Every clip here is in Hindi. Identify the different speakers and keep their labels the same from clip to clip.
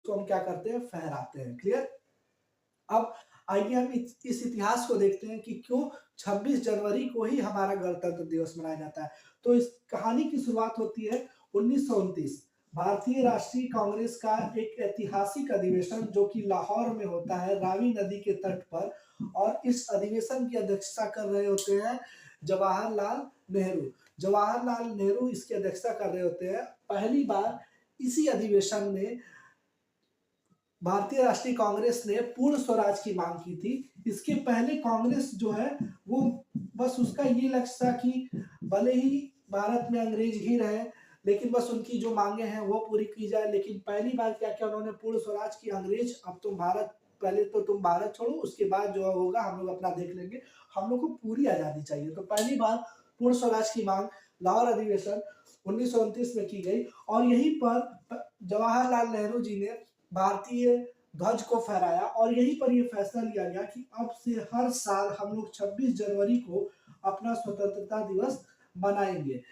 Speaker 1: उसको हम क्या करते हैं, फहराते हैं। क्लियर? अब आइए हम इस इतिहास को देखते हैं कि क्यों 26 जनवरी को ही हमारा गणतंत्र दिवस मनाया जाता है। तो इस कहानी की शुरुआत होती है 1929 भारतीय राष्ट्रीय कांग्रेस का एक ऐतिहासिक अधिवेशन जो कि लाहौर में होता है, रावी नदी के तट पर। और इस अधिवेशन की अध्यक्षता कर रहे होते हैं जवाहरलाल नेहरू। जवाहरलाल नेहरू इसकी अध्यक्षता कर रहे होते हैं। पहली बार इसी अधिवेशन में भारतीय राष्ट्रीय कांग्रेस ने पूर्ण स्वराज की मांग की थी। इसके पहले कांग्रेस जो है वो बस उसका ये लक्ष्य था कि भले ही भारत में अंग्रेज ही रहे, लेकिन बस उनकी जो मांगे हैं वो पूरी की जाए। लेकिन पहली बार क्या किया उन्होंने, पूर्ण स्वराज की। अंग्रेज अब तुम भारत, पहले तो तुम भारत छोड़ो, उसके बाद जो होगा हम लोग अपना देख लेंगे, हम लोग को पूरी आजादी चाहिए। तो पहली बार पूर्ण स्वराज की मांग लाहौर अधिवेशन 1929 में की गई। और यहीं पर जवाहरलाल नेहरू जी ने भारतीय ध्वज को फहराया और यहीं पर यह फैसला लिया गया कि अब से हर साल हम लोग 26 जनवरी को अपना स्वतंत्रता दिवस मनाएंगे।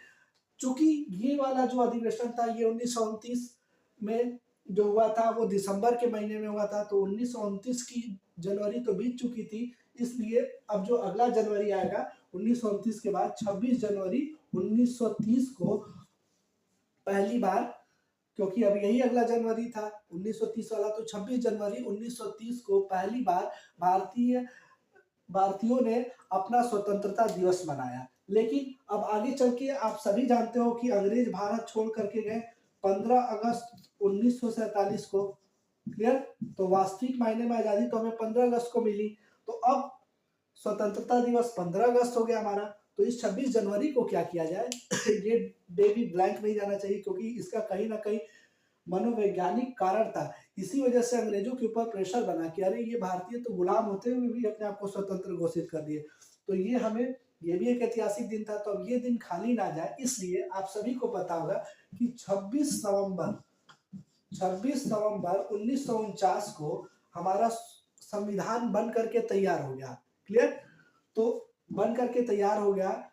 Speaker 1: चूंकि ये वाला जो अधिवेशन था ये 1929 में जो हुआ था वो दिसंबर के महीने में हुआ था, तो 1929 की जनवरी तो बीत चुकी थी। इसलिए अब जो अगला जनवरी आएगा 1929 के बाद 26 जनवरी 1930 को पहली बार, क्योंकि अब यही अगला जनवरी था 1930 वाला, तो 26 जनवरी 1930 को पहली बार भारतीयों ने अपना स्वतंत्रता दिवस मनाया। लेकिन अब आगे चल के आप सभी जानते हो कि अंग्रेज भारत छोड़ करके गए 15 अगस्त 1947 को। क्लियर? तो वास्तविक मायने में आजादी तो हमें 15 अगस्त को मिली। तो अब स्वतंत्रता दिवस 15 अगस्त हो गया हमारा। तो इस 26 जनवरी को क्या किया जाए ये डे भी ब्लैंक नहीं जाना चाहिए, क्योंकि इसका कहीं ना कहीं मनोवैज्ञानिक कारण था। इसी वजह से अंग्रेजों के ऊपर प्रेशर बना कि अरे ये भारतीय तो गुलाम होते हुए भी अपने आप को स्वतंत्र घोषित कर दिए। तो ये हमें, ये भी एक ऐतिहासिक दिन था। तो अब ये दिन खाली ना जाए, इसलिए आप सभी को पता होगा कि 26 नवंबर 1949 को हमारा संविधान बन करके तैयार हो गया। क्लियर? तो बन करके तैयार हो गया,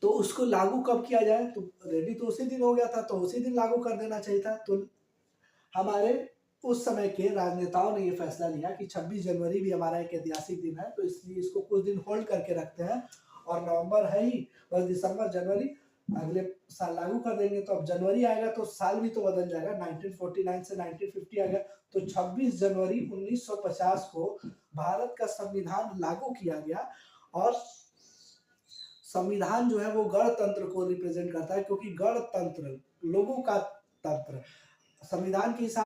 Speaker 1: तो उसको लागू कब किया जाए, तो रेडी तो उसी दिन हो गया था, तो उसी दिन लागू कर देना चाहिए था। तो हमारे उस समय के राजनेताओं ने ये फैसला लिया कि 26 जनवरी भी हमारा एक ऐतिहासिक दिन है, तो इसलिए इसको कुछ दिन होल्ड करके रखते हैं। और नवंबर है ही, बस दिसंबर जनवरी अगले साल लागू कर देंगे। तो अब जनवरी आएगा तो साल भी तो बदल जाएगा, 1949 से 1950 आ गया। तो 26 जनवरी 1950 को भारत का संविधान लागू किया गया। और संविधान जो है वो गणतंत्र को रिप्रेजेंट करता है, क्योंकि गणतंत्र लोगों का तंत्र, संविधान के हिसाब